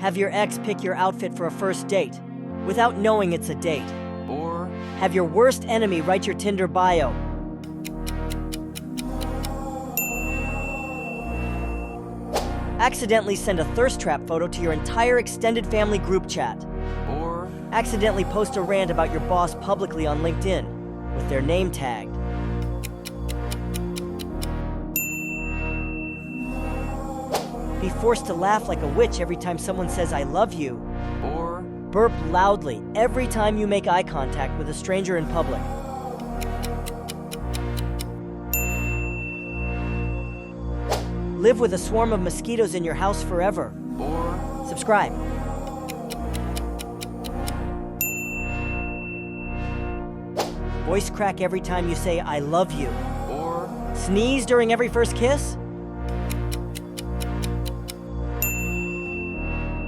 Have your ex pick your outfit for a first date without knowing it's a date. Or Have your worst enemy write your Tinder bio. Accidentally send a thirst trap photo to your entire extended family group chat. or Accidentally post a rant about your boss publicly on LinkedIn with their name tagged. Be forced to laugh like a witch every time someone says I love you. or Burp loudly every time you make eye contact with a stranger in public. Live with a swarm of mosquitoes in your house forever. or Subscribe. Voice crack every time you say I love you. or Sneeze during every first kiss?